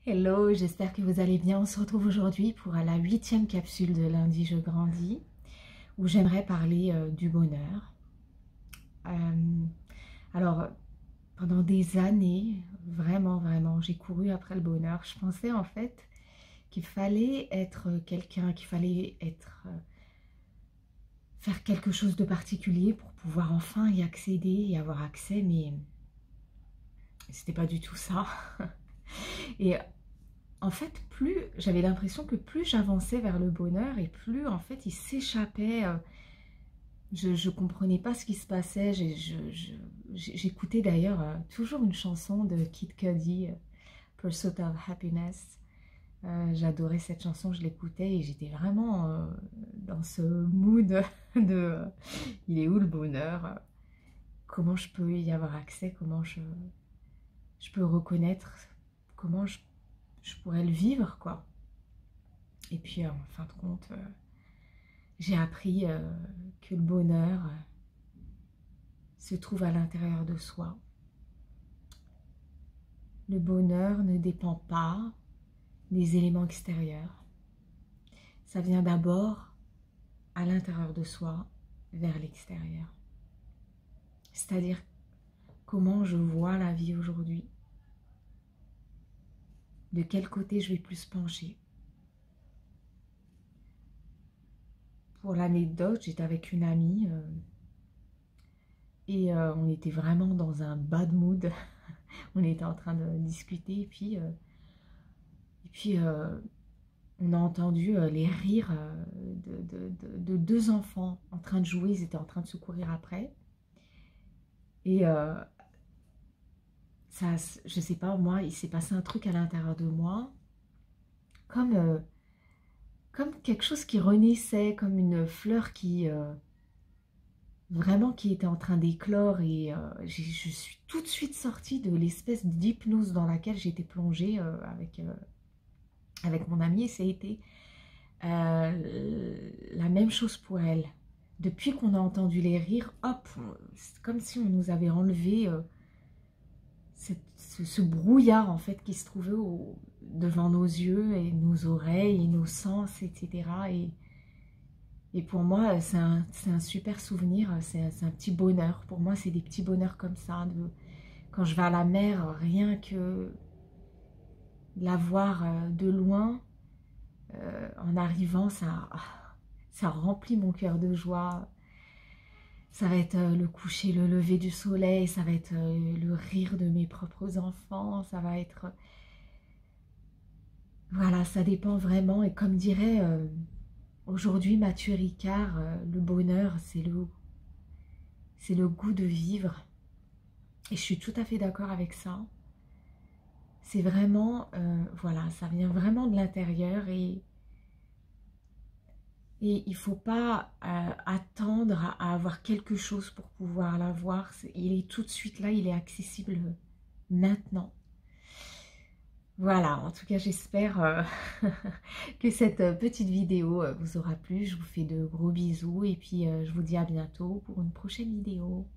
Hello, j'espère que vous allez bien. On se retrouve aujourd'hui pour la 8e capsule de Lundi Je Grandis, où j'aimerais parler du bonheur. Alors, pendant des années, vraiment, j'ai couru après le bonheur. Je pensais en fait qu'il fallait être quelqu'un, qu'il fallait faire quelque chose de particulier pour pouvoir enfin y accéder, y avoir accès, mais c'était pas du tout ça. Et en fait, j'avais l'impression que plus j'avançais vers le bonheur et plus en fait il s'échappait. Je ne comprenais pas ce qui se passait. J'écoutais d'ailleurs toujours une chanson de Kid Cudi, Pursuit of Happiness. J'adorais cette chanson, je l'écoutais et j'étais vraiment dans ce mood de il est où le bonheur? Comment je peux y avoir accès? Comment je peux reconnaître? Comment je pourrais le vivre, quoi. Et puis, en fin de compte, j'ai appris que le bonheur se trouve à l'intérieur de soi. Le bonheur ne dépend pas des éléments extérieurs. Ça vient d'abord à l'intérieur de soi, vers l'extérieur. C'est-à-dire comment je vois la vie aujourd'hui. De quel côté je vais plus pencher. Pour l'anecdote, j'étais avec une amie et on était vraiment dans un bad mood. On était en train de discuter et puis on a entendu les rires de deux enfants en train de jouer. Ils étaient en train de se courir après. Et ça, je sais pas, moi, il s'est passé un truc à l'intérieur de moi, comme quelque chose qui renaissait, comme une fleur qui vraiment qui était en train d'éclore. Et je suis tout de suite sortie de l'espèce d'hypnose dans laquelle j'étais plongée avec mon amie. Et ça a été la même chose pour elle. Depuis qu'on a entendu les rires, hop, c'est comme si on nous avait enlevé ce brouillard en fait qui se trouvait devant nos yeux et nos oreilles et nos sens, etc. Et pour moi, c'est un super souvenir, c'est un petit bonheur. Pour moi, c'est des petits bonheurs comme ça. Quand je vais à la mer, rien que la voir de loin, en arrivant, ça remplit mon cœur de joie. Ça va être le coucher, le lever du soleil, ça va être le rire de mes propres enfants, ça va être... Voilà, ça dépend vraiment. Et comme dirait aujourd'hui Mathieu Ricard, le bonheur, c'est le goût de vivre. Et je suis tout à fait d'accord avec ça. C'est vraiment, voilà, ça vient vraiment de l'intérieur et il ne faut pas attendre à avoir quelque chose pour pouvoir l'avoir. Il est tout de suite là, il est accessible maintenant. Voilà, en tout cas, j'espère que cette petite vidéo vous aura plu. Je vous fais de gros bisous et puis je vous dis à bientôt pour une prochaine vidéo.